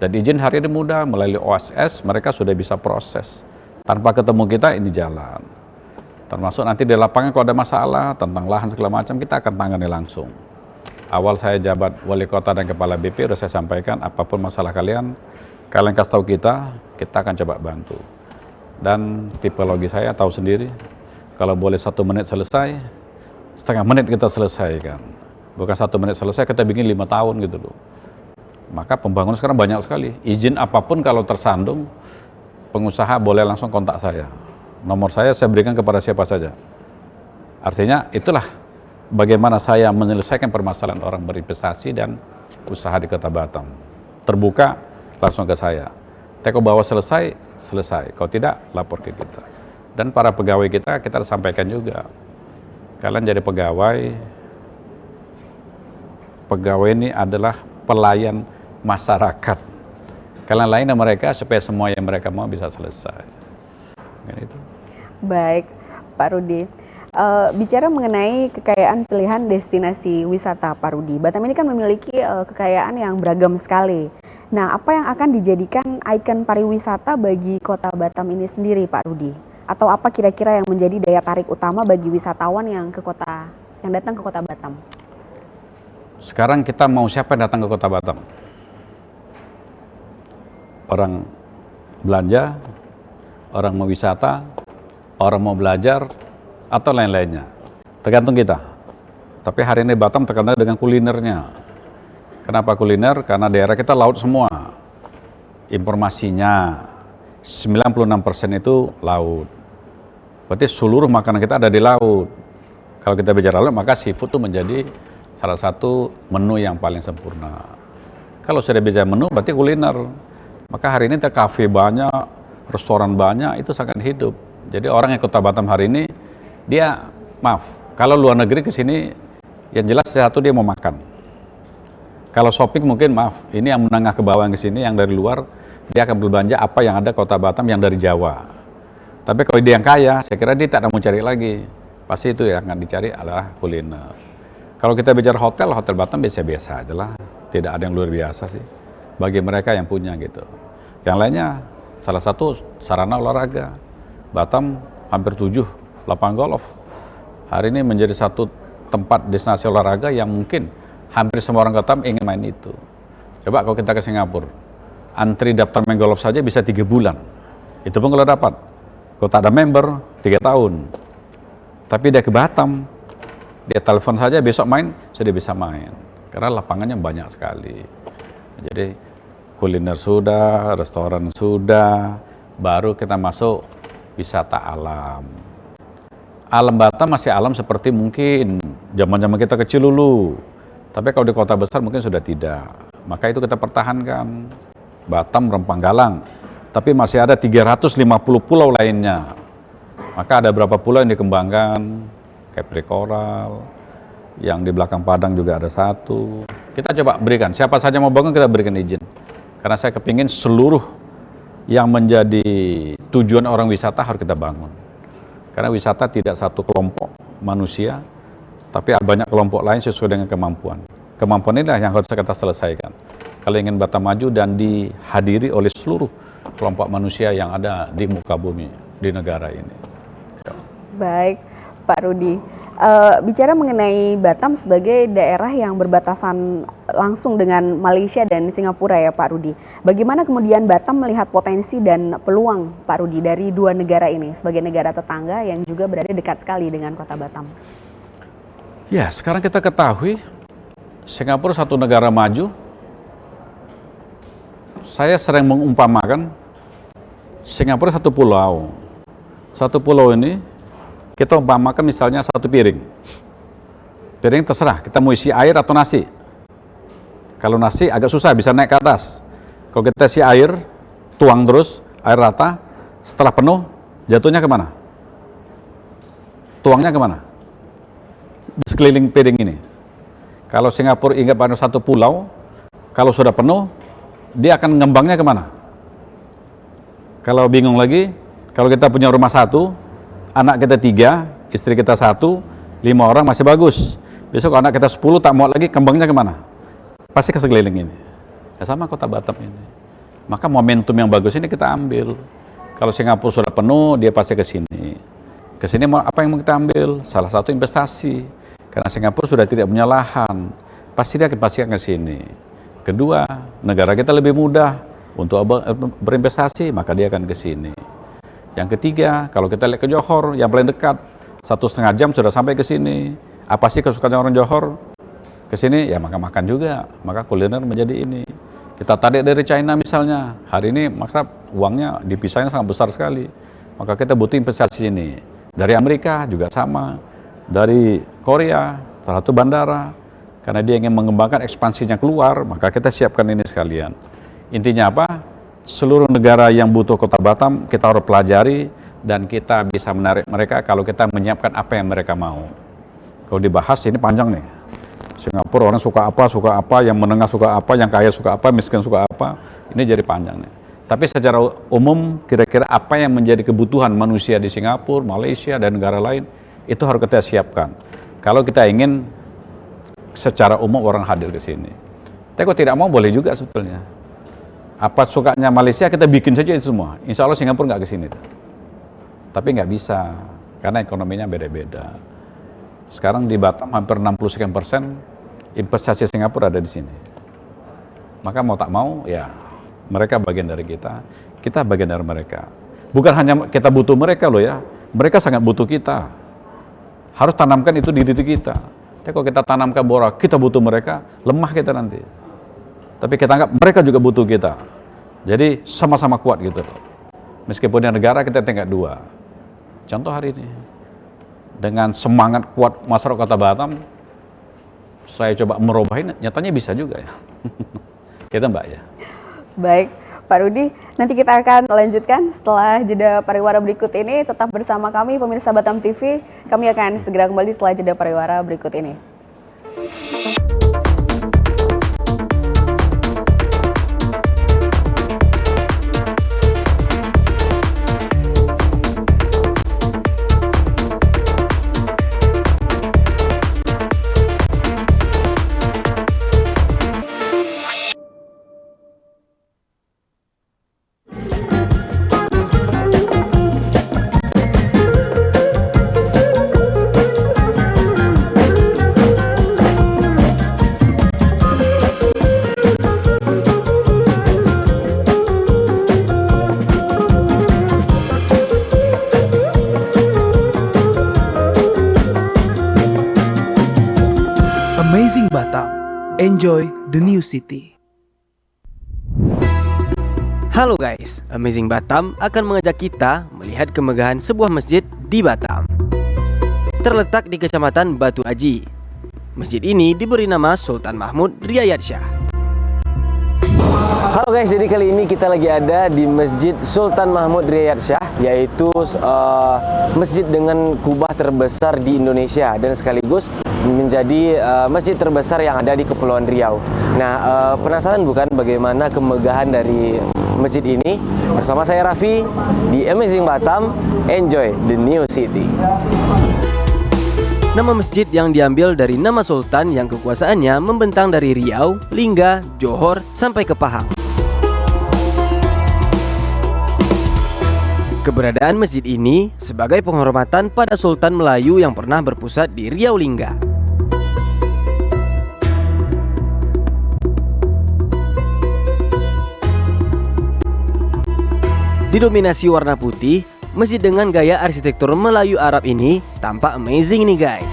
Dan izin hari ini mudah, melalui OSS mereka sudah bisa proses. Tanpa ketemu kita ini jalan. Termasuk nanti di lapangan kalau ada masalah tentang lahan segala macam, kita akan tangani langsung. Awal saya jabat wali kota dan kepala BP, sudah saya sampaikan apapun masalah kalian kasih tahu kita akan coba bantu. Dan tipologi saya tahu sendiri, kalau boleh 1 menit selesai, setengah menit kita selesaikan. Bukan 1 menit selesai, kita bikin 5 tahun gitu loh. Maka pembangunan sekarang banyak sekali. Izin apapun kalau tersandung, pengusaha boleh langsung kontak saya. Nomor saya berikan kepada siapa saja. Artinya itulah bagaimana saya menyelesaikan permasalahan orang berinvestasi dan usaha di Kota Batam. Terbuka, langsung ke saya. Teko bahwa selesai. Kalau tidak, lapor ke kita. Dan para pegawai kita sampaikan juga. Kalian jadi pegawai ini adalah pelayan masyarakat. Kalian lain mereka supaya semua yang mereka mau bisa selesai. Gitu. Baik, Pak Rudi. Bicara mengenai kekayaan pilihan destinasi wisata Pak Rudi, Batam ini kan memiliki kekayaan yang beragam sekali. Nah, apa yang akan dijadikan ikon pariwisata bagi Kota Batam ini sendiri Pak Rudi? Atau apa kira-kira yang menjadi daya tarik utama bagi wisatawan yang datang ke Kota Batam? Sekarang kita mau siapa yang datang ke Kota Batam? Orang belanja, orang mau wisata, orang mau belajar, atau lain-lainnya. Tergantung kita. Tapi hari ini Batam terkenal dengan kulinernya. Kenapa kuliner? Karena daerah kita laut semua. Informasinya 96% itu laut. Berarti seluruh makanan kita ada di laut. Kalau kita bicara laut, maka seafood itu menjadi salah satu menu yang paling sempurna. Kalau sudah bicara menu, berarti kuliner. Maka hari ini kafe banyak, restoran banyak, itu sangat hidup. Jadi orang yang Kota Batam hari ini, dia, kalau luar negeri ke sini, yang jelas satu dia mau makan. Kalau shopping mungkin ini yang menengah ke bawah ke sini, yang dari luar, dia akan berbelanja apa yang ada Kota Batam yang dari Jawa. Tapi kalau dia yang kaya, saya kira dia tak ada mau cari lagi. Pasti itu yang akan dicari adalah kuliner. Kalau kita bicara hotel Batam biasa-biasa aja lah. Tidak ada yang luar biasa sih. Bagi mereka yang punya gitu. Yang lainnya, salah satu sarana olahraga. Batam hampir 7 lapangan golf. Hari ini menjadi satu tempat destinasi olahraga yang mungkin hampir semua orang Batam ingin main itu. Coba kalau kita ke Singapura, antri daftar main golf saja bisa 3 bulan. Itu pun kalau dapat. Kalau tak ada member, 3 tahun. Tapi dia ke Batam, dia telepon saja besok main, sudah bisa main. Karena lapangannya banyak sekali. Jadi kuliner sudah, restoran sudah, baru kita masuk wisata alam. Alam Batam masih alam seperti mungkin zaman-zaman kita kecil dulu. Tapi kalau di kota besar mungkin sudah tidak. Maka itu kita pertahankan. Batam, Rempang Galang. Tapi masih ada 350 pulau lainnya. Maka ada beberapa pulau yang dikembangkan, Kepri Coral, yang di belakang Padang juga ada satu. Kita coba berikan, siapa saja mau bangun kita berikan izin. Karena saya kepingin seluruh yang menjadi tujuan orang wisata harus kita bangun. Karena wisata tidak satu kelompok manusia, tapi banyak kelompok lain sesuai dengan kemampuan. Kemampuan inilah yang harus kita selesaikan. Kalau ingin Batam maju dan dihadiri oleh seluruh kelompok manusia yang ada di muka bumi, di negara ini. Baik, Pak Rudi. Bicara mengenai Batam sebagai daerah yang berbatasan langsung dengan Malaysia dan Singapura ya Pak Rudi. Bagaimana kemudian Batam melihat potensi dan peluang Pak Rudi dari dua negara ini sebagai negara tetangga yang juga berada dekat sekali dengan kota Batam? Ya, sekarang kita ketahui Singapura satu negara maju. Saya sering mengumpamakan Singapura satu pulau. Satu pulau ini kita umpamakan misalnya satu piring. Piring terserah, kita mau isi air atau nasi. Kalau nasi agak susah, bisa naik ke atas. Kalau kita isi air, tuang terus, air rata, setelah penuh, jatuhnya kemana? Tuangnya kemana? Di sekeliling piring ini. Kalau Singapura ingat pada satu pulau, kalau sudah penuh, dia akan ngembangnya kemana? Kalau bingung lagi, kalau kita punya rumah satu, anak kita 3, istri kita 1, 5 orang masih bagus. Besok anak kita 10 tak muat lagi, kembangnya kemana? Pasti ke sekeliling ini. Ya sama kota Batam ini. Maka momentum yang bagus ini kita ambil. Kalau Singapura sudah penuh, dia pasti ke sini. Ke sini apa yang mau kita ambil? Salah satu investasi. Karena Singapura sudah tidak punya lahan, pasti dia akan ke sini. Kedua, negara kita lebih mudah untuk berinvestasi, maka dia akan ke sini. Yang ketiga, kalau kita lihat ke Johor, yang paling dekat, 1,5 jam sudah sampai ke sini. Apa sih kesukaan orang Johor? Ke sini, ya makan juga. Maka kuliner menjadi ini. Kita tarik dari China misalnya, hari ini maka uangnya dipisahnya sangat besar sekali. Maka kita butuh investasi ini. Dari Amerika juga sama. Dari Korea, salah satu bandara. Karena dia ingin mengembangkan ekspansinya keluar, maka kita siapkan ini sekalian. Intinya apa? Seluruh negara yang butuh kota Batam kita harus pelajari dan kita bisa menarik mereka kalau kita menyiapkan apa yang mereka mau. Kalau dibahas ini panjang nih. Singapura orang suka apa, yang menengah suka apa, yang kaya suka apa, miskin suka apa. Ini jadi panjang nih. Tapi secara umum kira-kira apa yang menjadi kebutuhan manusia di Singapura, Malaysia dan negara lain itu harus kita siapkan. Kalau kita ingin secara umum orang hadir ke sini. Tapi kalau tidak mau boleh juga sebetulnya. Apa sukanya Malaysia kita bikin saja itu semua. Insya Allah Singapura nggak ke sini. Tapi nggak bisa karena ekonominya beda-beda. Sekarang di Batam hampir 60% investasi Singapura ada di sini. Maka mau tak mau ya mereka bagian dari kita bagian dari mereka. Bukan hanya kita butuh mereka loh ya. Mereka sangat butuh kita. Harus tanamkan itu di diri kita. Tapi kalau kita tanamkan bahwa kita butuh mereka, lemah kita nanti. Tapi kita anggap mereka juga butuh kita. Jadi sama-sama kuat gitu. Meskipun di negara kita tingkat 2. Contoh hari ini. Dengan semangat kuat masyarakat Kota Batam, saya coba merubah ini, nyatanya bisa juga ya. Kita Mbak ya. Baik, Pak Rudi, nanti kita akan lanjutkan setelah jeda pariwara berikut ini. Tetap bersama kami pemirsa Batam TV. Kami akan segera kembali setelah jeda pariwara berikut ini. Enjoy the new city. Halo guys, Amazing Batam akan mengajak kita melihat kemegahan sebuah masjid di Batam. Terletak di Kecamatan Batu Aji. Masjid ini diberi nama Sultan Mahmud Riyad Shah. Halo guys, jadi kali ini kita lagi ada di Masjid Sultan Mahmud Riyad Shah, yaitu masjid dengan kubah terbesar di Indonesia dan sekaligus menjadi masjid terbesar yang ada di Kepulauan Riau. Nah, penasaran bukan bagaimana kemegahan dari masjid ini? Bersama saya Raffi di Amazing Batam, enjoy the new city. Nama masjid yang diambil dari nama sultan yang kekuasaannya membentang dari Riau, Lingga, Johor, sampai ke Pahang. Keberadaan masjid ini sebagai penghormatan pada Sultan Melayu yang pernah berpusat di Riau Lingga. Didominasi warna putih, masjid dengan gaya arsitektur Melayu Arab ini tampak amazing nih guys.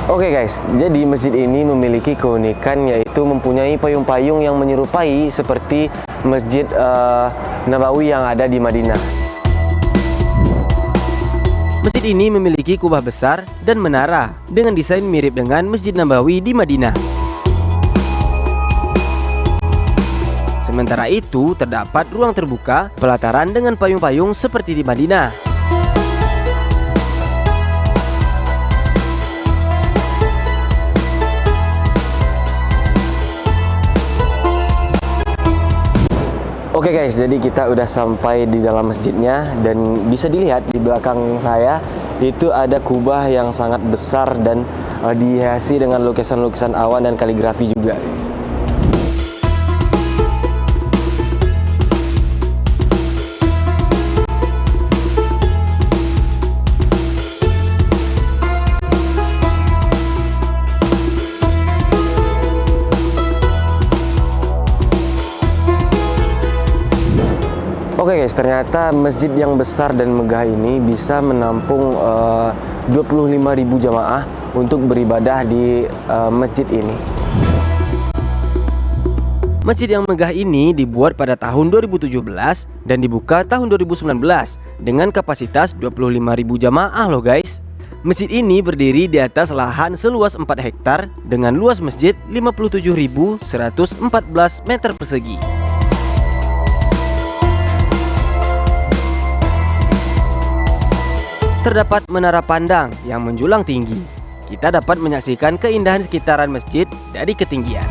Oke guys, jadi masjid ini memiliki keunikan yaitu mempunyai payung-payung yang menyerupai seperti Masjid Nabawi yang ada di Madinah. Masjid ini memiliki kubah besar dan menara dengan desain mirip dengan Masjid Nabawi di Madinah. Sementara itu, terdapat ruang terbuka pelataran dengan payung-payung seperti di Madinah. Oke guys, jadi kita udah sampai di dalam masjidnya dan bisa dilihat di belakang saya itu ada kubah yang sangat besar dan dihiasi dengan lukisan-lukisan awan dan kaligrafi juga. Oke guys, ternyata masjid yang besar dan megah ini bisa menampung 25.000 jamaah untuk beribadah di masjid ini. Masjid yang megah ini dibuat pada tahun 2017 dan dibuka tahun 2019 dengan kapasitas 25.000 jamaah loh guys. Masjid ini berdiri di atas lahan seluas 4 hektar dengan luas masjid 57.114 meter persegi. Terdapat menara pandang yang menjulang tinggi. Kita dapat menyaksikan keindahan sekitaran masjid dari ketinggian.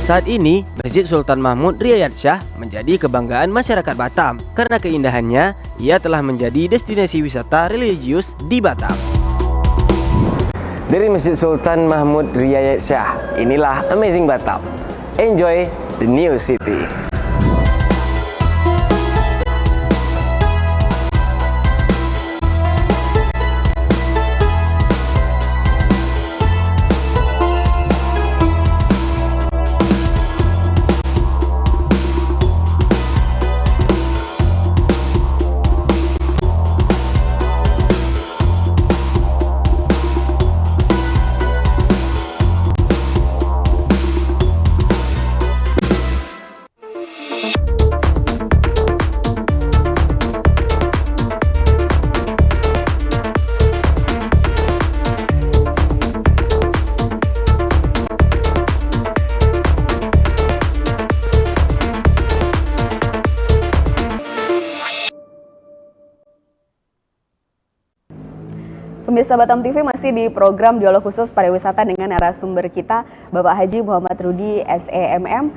Saat ini, Masjid Sultan Mahmud Riyad Shah menjadi kebanggaan masyarakat Batam karena keindahannya. Ia telah menjadi destinasi wisata religius di Batam. Dari Masjid Sultan Mahmud Riyad Shah, inilah Amazing Batam. Enjoy the new city. Pemirsa Batam TV masih di program Dialog Khusus Pariwisata dengan narasumber kita Bapak Haji Muhammad Rudi SEMM,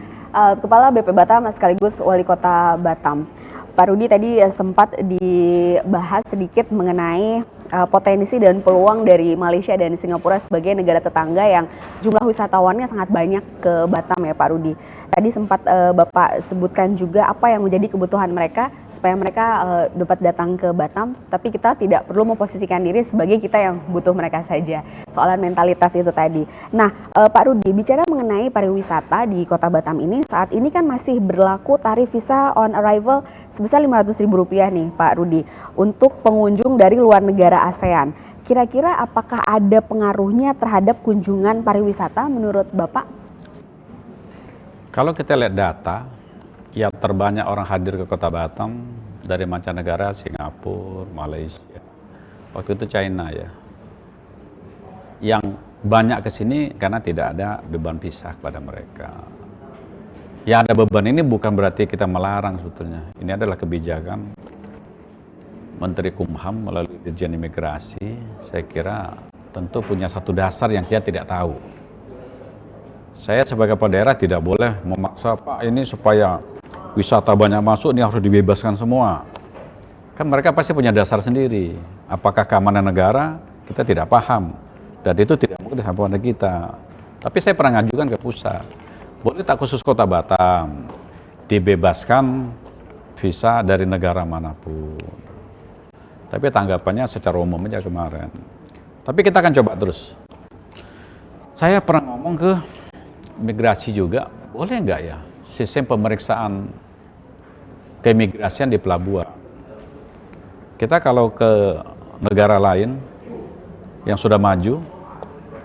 Kepala BP Batam sekaligus Wali Kota Batam. Pak Rudi tadi sempat dibahas sedikit mengenai potensi dan peluang dari Malaysia dan Singapura sebagai negara tetangga yang jumlah wisatawannya sangat banyak ke Batam ya Pak Rudi. Tadi sempat Bapak sebutkan juga apa yang menjadi kebutuhan mereka supaya mereka dapat datang ke Batam, tapi kita tidak perlu memposisikan diri sebagai kita yang butuh mereka saja. persoalan mentalitas itu tadi. Nah, Pak Rudi, bicara mengenai pariwisata di Kota Batam ini, saat ini kan masih berlaku tarif visa on arrival sebesar Rp500.000 nih, Pak Rudi, untuk pengunjung dari luar negara ASEAN. Kira-kira apakah ada pengaruhnya terhadap kunjungan pariwisata menurut Bapak? Kalau kita lihat data, yang terbanyak orang hadir ke Kota Batam dari mancanegara, Singapura, Malaysia, waktu itu China ya. Yang banyak ke sini karena tidak ada beban visa kepada mereka. Yang ada beban ini bukan berarti kita melarang sebetulnya. Ini adalah kebijakan Menteri Kumham melalui Dirjen Imigrasi. Saya kira tentu punya satu dasar yang kita tidak tahu. Saya sebagai kepala daerah tidak boleh memaksa, Pak, ini supaya wisata banyak masuk, ini harus dibebaskan semua. Kan mereka pasti punya dasar sendiri. Apakah keamanan negara, kita tidak paham. Dan itu tidak mungkin disampaikan kepada kita. Tapi saya pernah ngajukan ke pusat. Boleh tak khusus Kota Batam dibebaskan visa dari negara manapun. Tapi tanggapannya secara umum aja kemarin. Tapi kita akan coba terus. Saya pernah ngomong ke migrasi juga, boleh nggak ya sistem pemeriksaan keimigrasian di pelabuhan. Kita kalau ke negara lain yang sudah maju,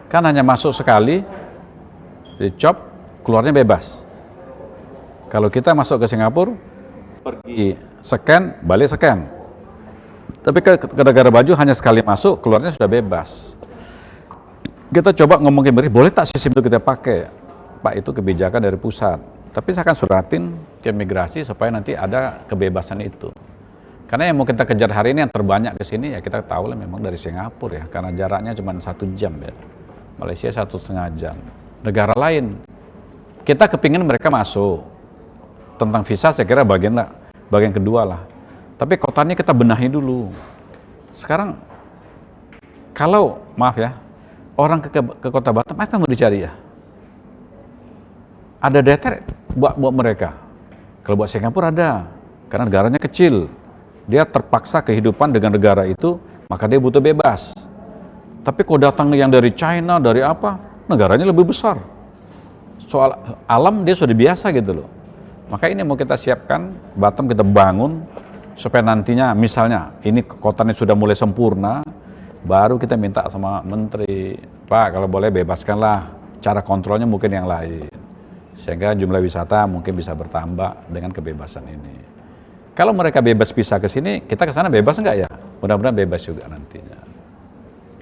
kan hanya masuk sekali, dicop, keluarnya bebas. Kalau kita masuk ke Singapura, pergi scan, balik scan. Tapi ke negara maju hanya sekali masuk, keluarnya sudah bebas. Kita coba ngomong ke boleh tak sistem itu kita pakai? Pak, itu kebijakan dari pusat. Tapi saya akan suratin ke imigrasi supaya nanti ada kebebasan itu. Karena yang mau kita kejar hari ini yang terbanyak ke sini ya kita tahu lah memang dari Singapura ya. Karena jaraknya cuma 1 jam ya. Malaysia 1,5 jam. Negara lain, kita kepingin mereka masuk. Tentang visa saya kira bagian kedua lah. Tapi kotanya kita benahi dulu. Sekarang, kalau maaf ya, orang ke Kota Batam apa yang mau dicari ya? Ada data buat mereka. Kalau buat Singapura ada, karena negaranya kecil. Dia terpaksa kehidupan dengan negara itu, maka dia butuh bebas. Tapi kalau datang yang dari China, dari apa, negaranya lebih besar. Soal alam dia sudah biasa gitu loh. Maka ini mau kita siapkan, Batam kita bangun, supaya nantinya misalnya ini kotanya sudah mulai sempurna, baru kita minta sama Menteri, Pak kalau boleh bebaskanlah, cara kontrolnya mungkin yang lain. Sehingga jumlah wisata mungkin bisa bertambah dengan kebebasan ini. Kalau mereka bebas bisa ke sini, kita ke sana bebas enggak ya? Mudah-mudahan bebas juga nantinya.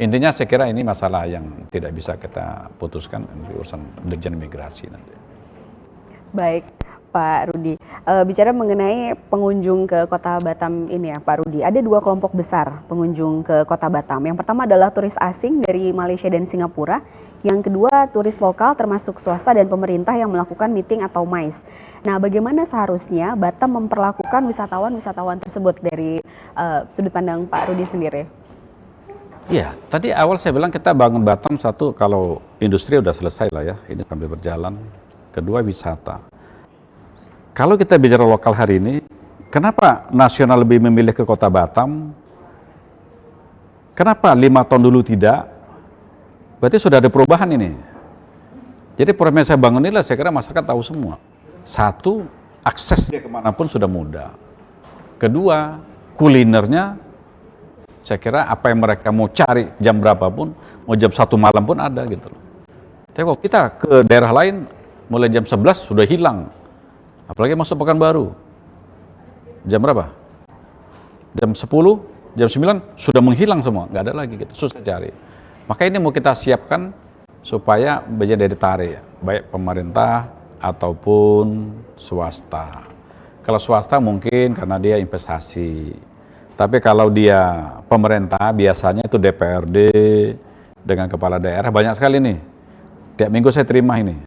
Intinya saya kira ini masalah yang tidak bisa kita putuskan di urusan Dirjen Imigrasi nanti. Baik, Pak Rudi. Bicara mengenai pengunjung ke Kota Batam ini ya, Pak Rudi. Ada 2 kelompok besar pengunjung ke Kota Batam. Yang pertama adalah turis asing dari Malaysia dan Singapura. Yang kedua, turis lokal termasuk swasta dan pemerintah yang melakukan meeting atau MICE. Nah, bagaimana seharusnya Batam memperlakukan wisatawan-wisatawan tersebut dari sudut pandang Pak Rudi sendiri? Iya, tadi awal saya bilang kita bangun Batam satu, kalau industri udah selesai lah ya, ini sambil berjalan. Kedua, wisata. Kalau kita bicara lokal hari ini, kenapa nasional lebih memilih ke Kota Batam? Kenapa 5 tahun dulu tidak? Berarti sudah ada perubahan ini. Jadi program yang saya bangun inilah saya kira masyarakat tahu semua. 1, akses dia kemanapun sudah mudah. Kedua, kulinernya, saya kira apa yang mereka mau cari jam berapapun, mau jam 1 malam pun ada gitu loh. Tapi kalau kita ke daerah lain, mulai jam 11 sudah hilang. Apalagi masuk Pekanbaru. Jam berapa? Jam 10, jam 9 sudah menghilang semua, nggak ada lagi, gitu. Susah cari. Maka ini mau kita siapkan supaya menjadi daya tarik, baik pemerintah ataupun swasta. Kalau swasta mungkin karena dia investasi. Tapi kalau dia pemerintah biasanya itu DPRD dengan kepala daerah banyak sekali nih. Tiap minggu saya terima ini.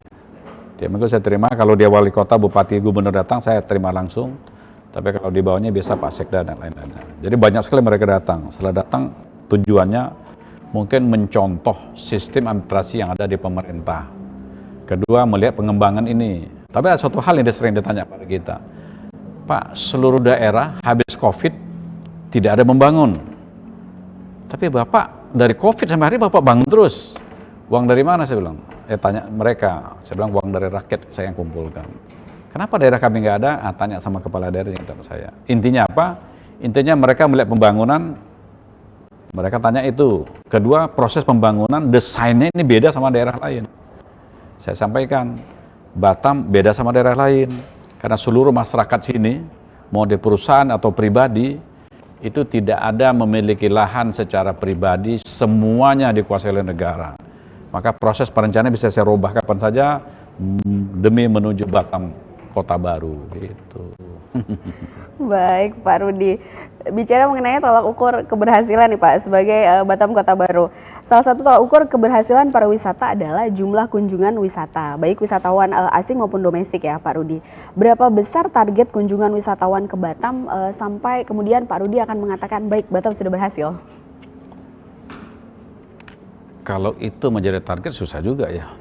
Tiap minggu saya terima, kalau dia wali kota, bupati, gubernur datang, saya terima langsung. Tapi kalau di bawahnya biasa Pak Sekda dan lain-lainnya. Jadi banyak sekali mereka datang. Setelah datang, tujuannya mungkin mencontoh sistem administrasi yang ada di pemerintah. Kedua, melihat pengembangan ini. Tapi ada satu hal yang sering ditanya pada kita. Pak, seluruh daerah habis COVID tidak ada membangun. Tapi Bapak dari COVID sampai hari Bapak bangun terus. Uang dari mana saya bilang? Tanya mereka. Saya bilang uang dari rakyat saya yang kumpulkan. Kenapa daerah kami nggak ada? Tanya sama kepala daerah yang tanya saya. Intinya apa? Intinya mereka melihat pembangunan, mereka tanya itu. Kedua, proses pembangunan, desainnya ini beda sama daerah lain. Saya sampaikan, Batam beda sama daerah lain. Karena seluruh masyarakat sini, mau di perusahaan atau pribadi, itu tidak ada memiliki lahan secara pribadi, semuanya dikuasai oleh negara. Maka proses perencanaan bisa saya rubah kapan saja demi menuju Batam kota baru gitu. Baik Pak Rudi, bicara mengenai tolak ukur keberhasilan nih Pak sebagai Batam Kota Baru. Salah satu tolak ukur keberhasilan pariwisata adalah jumlah kunjungan wisata, baik wisatawan asing maupun domestik ya Pak Rudi. Berapa besar target kunjungan wisatawan ke Batam sampai kemudian Pak Rudi akan mengatakan baik Batam sudah berhasil? Kalau itu menjadi target susah juga ya.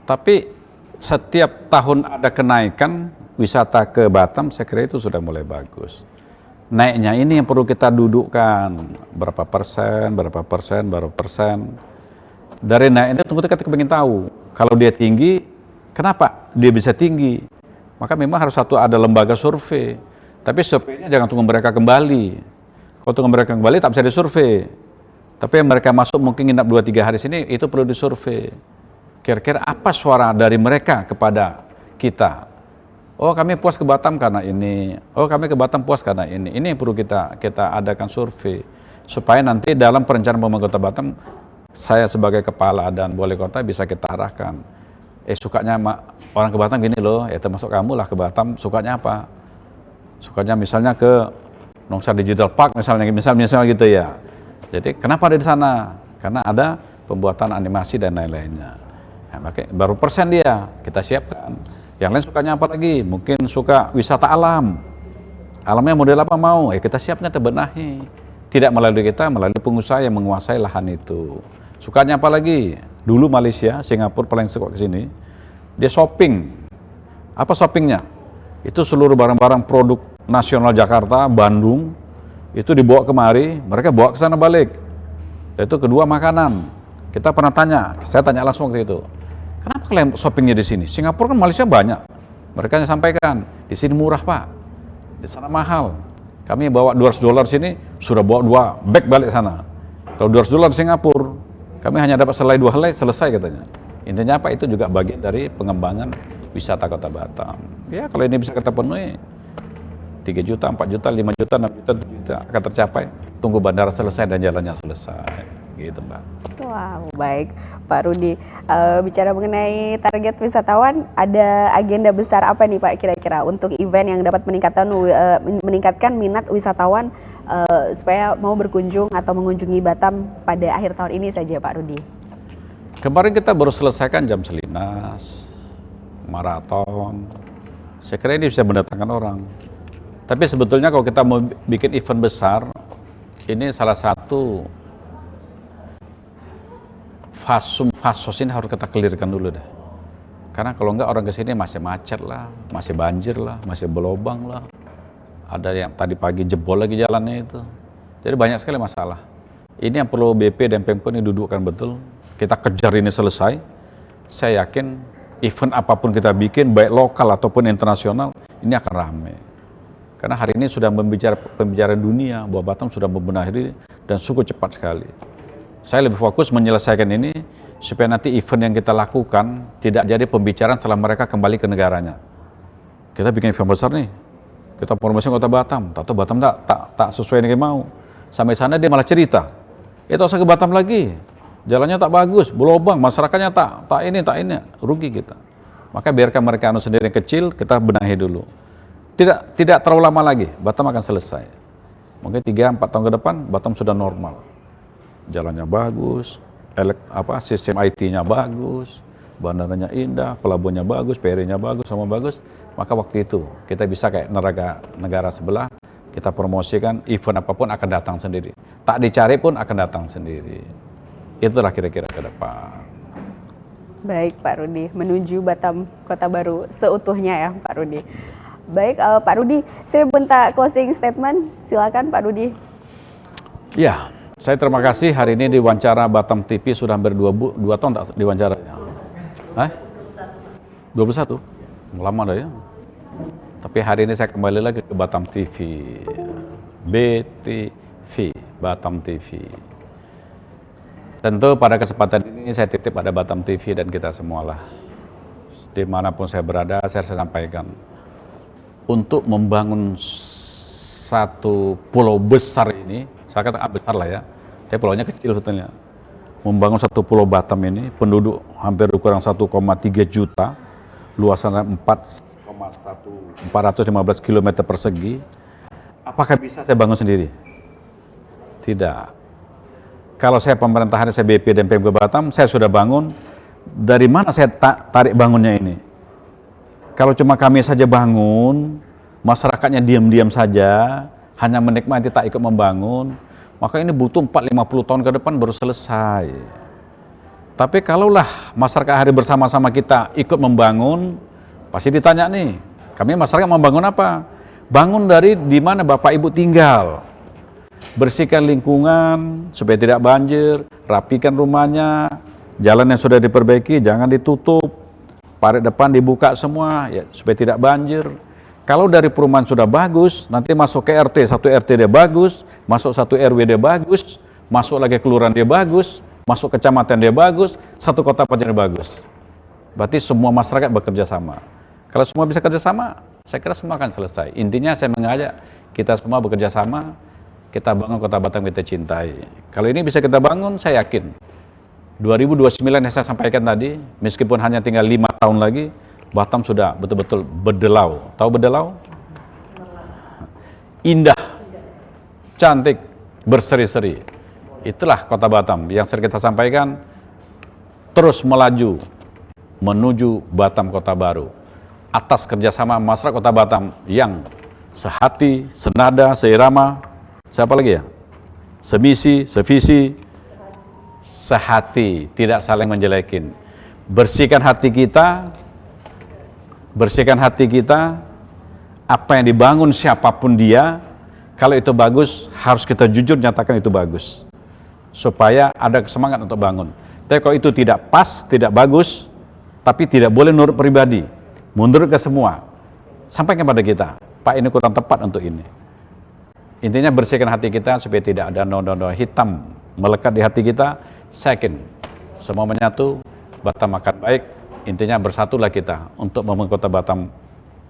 Tapi setiap tahun ada kenaikan wisata ke Batam, saya kira itu sudah mulai bagus. Naiknya ini yang perlu kita dudukkan, berapa persen. Dari naik ini tunggu kita ingin tahu. Kalau dia tinggi, kenapa dia bisa tinggi? Maka memang harus ada lembaga survei. Tapi surveinya jangan tunggu mereka kembali. Kalau tunggu mereka kembali tak bisa disurvei. Tapi yang mereka masuk mungkin nginap 2-3 hari sini, itu perlu disurvei. Kira-kira apa suara dari mereka kepada kita? Oh kami puas ke Batam karena ini, oh kami ke Batam puas karena ini. Ini yang perlu kita adakan survei. Supaya nanti dalam perencanaan pembangunan Kota Batam, saya sebagai kepala dan wali kota bisa kita arahkan. Sukanya orang ke Batam gini loh, ya termasuk kamu lah ke Batam, sukanya apa? Sukanya misalnya ke Nongsa Digital Park misalnya gitu ya. Jadi kenapa ada di sana? Karena ada pembuatan animasi dan lain-lainnya. Nah, makanya baru persen dia kita siapkan. Yang lain sukanya apa lagi? Mungkin suka wisata alam. Alamnya model apa mau? Kita siapnya terbenahi. Tidak melalui kita, melalui pengusaha yang menguasai lahan itu. Sukanya apa lagi? Dulu Malaysia, Singapura paling suka ke sini. Dia shopping. Apa shoppingnya? Itu seluruh barang-barang produk nasional Jakarta, Bandung, itu dibawa kemari, mereka bawa ke sana balik. Itu kedua makanan. Kita pernah tanya, saya tanya langsung waktu itu. Kenapa kalian shoppingnya di sini? Singapura kan Malaysia banyak. Mereka sampaikan, di sini murah Pak, di sana mahal. Kami bawa $200 sini, sudah bawa 2 bag balik sana. Kalau $200 di Singapura, kami hanya dapat selai 2 helai, selesai katanya. Intinya apa? Itu juga bagian dari pengembangan wisata Kota Batam. Ya kalau ini bisa kita penuhi, 3 juta, 4 juta, 5 juta, 6 juta, 7 juta akan tercapai. Tunggu bandara selesai dan jalannya selesai. Gitu Mbak. Wow, baik Pak Rudi. Bicara mengenai target wisatawan, ada agenda besar apa nih Pak kira-kira untuk event yang dapat meningkatkan minat wisatawan supaya mau berkunjung atau mengunjungi Batam pada akhir tahun ini saja Pak Rudi? Kemarin kita baru selesaikan jam Selinas, maraton. Saya kira ini bisa mendatangkan orang. Tapi sebetulnya kalau kita mau bikin event besar, ini salah satu fasos ini harus kita clearkan dulu deh. Karena kalau enggak orang kesini masih macet lah, masih banjir lah, masih berlobang lah. Ada yang tadi pagi jebol lagi jalannya itu. Jadi banyak sekali masalah. Ini yang perlu BP dan Pemko ini dudukkan betul. Kita kejar ini selesai. Saya yakin event apapun kita bikin, baik lokal ataupun internasional, ini akan ramai. Karena hari ini sudah pembicaraan dunia bahwa Batam sudah membenahi diri dan cukup cepat sekali. Saya lebih fokus menyelesaikan ini supaya nanti event yang kita lakukan tidak jadi pembicaraan setelah mereka kembali ke negaranya. Kita bikin event besar nih, kita promosikan Kota Batam, tahu Batam tak sesuai dengan mau. Sampai sana dia malah cerita, itu usah ke Batam lagi, jalannya tak bagus, berlobang, masyarakatnya tak ini, rugi kita. Maka biarkan mereka sendiri yang kecil, kita benahi dulu. Tidak terlalu lama lagi, Batam akan selesai. Mungkin 3-4 tahun ke depan, Batam sudah normal. Jalannya bagus, sistem IT-nya bagus, bandaranya indah, pelabuhannya bagus, PRI-nya bagus, semua bagus. Maka waktu itu kita bisa kayak negara sebelah, kita promosikan event apapun akan datang sendiri. Tak dicari pun akan datang sendiri. Itulah kira-kira ke depan. Baik Pak Rudi, menuju Batam Kota Baru seutuhnya ya Pak Rudi. Baik Pak Rudi, saya minta closing statement, silakan Pak Rudi. Ya, Saya terima kasih hari ini diwawancara Batam TV sudah hampir 2 tahun tak diwawancara. Hah? 21? Lama dah ya. Tapi hari ini saya kembali lagi ke Batam TV. BTV, Batam TV. Tentu pada kesempatan ini saya titip pada Batam TV dan kita semualah. Dimanapun saya berada, saya sampaikan. Untuk membangun satu pulau besar ini, saya katakan besar lah ya, tapi pulaunya kecil sebetulnya. Membangun satu pulau Batam ini, penduduk hampir kurang 1,3 juta, luasannya 415 km persegi. Apakah bisa saya bangun sendiri? Tidak. Kalau saya pemerintahan, saya BP dan PMK Batam, saya sudah bangun. Dari mana saya tarik bangunnya ini? Kalau cuma kami saja bangun, masyarakatnya diam-diam saja, hanya menikmati tak ikut membangun, maka ini butuh 40-50 tahun ke depan baru selesai. Tapi kalaulah masyarakat hari bersama-sama kita ikut membangun, pasti ditanya nih, kami masyarakat membangun apa? Bangun dari di mana Bapak Ibu tinggal. Bersihkan lingkungan supaya tidak banjir, rapikan rumahnya, jalan yang sudah diperbaiki jangan ditutup, parit depan dibuka semua ya supaya tidak banjir. Kalau dari perumahan sudah bagus, nanti masuk ke RT, satu RT dia bagus, masuk satu RW dia bagus, masuk lagi kelurahan dia bagus, masuk kecamatan dia bagus, satu kota pun dia bagus. Berarti semua masyarakat bekerja sama. Kalau semua bisa kerja sama, saya kira semua akan selesai. Intinya saya mengajak kita semua bekerja sama, kita bangun kota Batam kita cintai. Kalau ini bisa kita bangun, saya yakin 2029 yang saya sampaikan tadi, meskipun hanya tinggal 5 tahun lagi, Batam sudah betul-betul berdelau. Tahu berdelau? Indah, cantik, berseri-seri. Itulah kota Batam yang sering kita sampaikan, terus melaju menuju Batam kota baru. Atas kerjasama masyarakat kota Batam yang sehati, senada, seirama, siapa lagi ya? Semisi, sevisi, sehati, tidak saling menjelekin. Bersihkan hati kita, apa yang dibangun siapapun dia, kalau itu bagus, harus kita jujur nyatakan itu bagus. Supaya ada semangat untuk bangun. Tapi kalau itu tidak pas, tidak bagus, tapi tidak boleh menurut pribadi, mundur ke semua, sampaikan kepada kita, Pak ini kurang tepat untuk ini. Intinya bersihkan hati kita supaya tidak ada noda-noda hitam melekat di hati kita. Saya yakin semua menyatu, Batam akan baik. Intinya bersatulah kita untuk membangun kota Batam,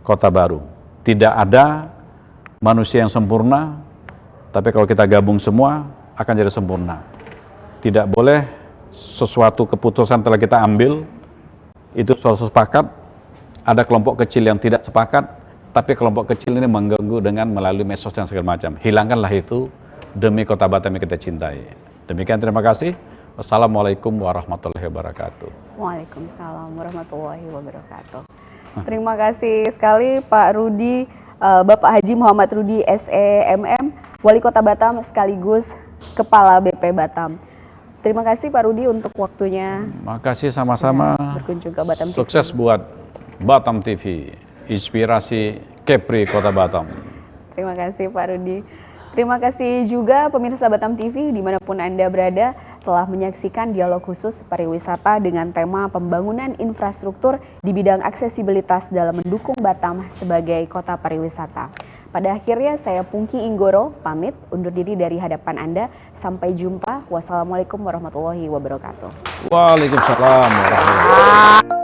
kota baru. Tidak ada manusia yang sempurna, tapi kalau kita gabung semua akan jadi sempurna. Tidak boleh sesuatu keputusan telah kita ambil, itu suatu sepakat, ada kelompok kecil yang tidak sepakat, tapi kelompok kecil ini mengganggu dengan melalui medsos dan segala macam. Hilangkanlah itu demi kota Batam yang kita cintai. Demikian, terima kasih. Wassalamualaikum warahmatullahi wabarakatuh. Waalaikumsalam warahmatullahi wabarakatuh. Terima kasih sekali Pak Rudi, Bapak Haji Muhammad Rudi SEMM, Wali Kota Batam sekaligus Kepala BP Batam. Terima kasih Pak Rudi untuk waktunya. Makasih sama-sama. Berkunjung ke Batam TV. Sukses buat Batam TV, inspirasi Kepri Kota Batam. Terima kasih Pak Rudi. Terima kasih juga pemirsa Batam TV dimanapun Anda berada telah menyaksikan dialog khusus pariwisata dengan tema pembangunan infrastruktur di bidang aksesibilitas dalam mendukung Batam sebagai kota pariwisata. Pada akhirnya saya Pungki Inggoro pamit undur diri dari hadapan Anda. Sampai jumpa. Wassalamualaikum warahmatullahi wabarakatuh. Waalaikumsalam warahmatullahi wabarakatuh.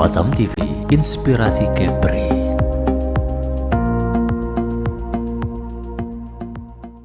Batam TV, Inspirasi Kepri.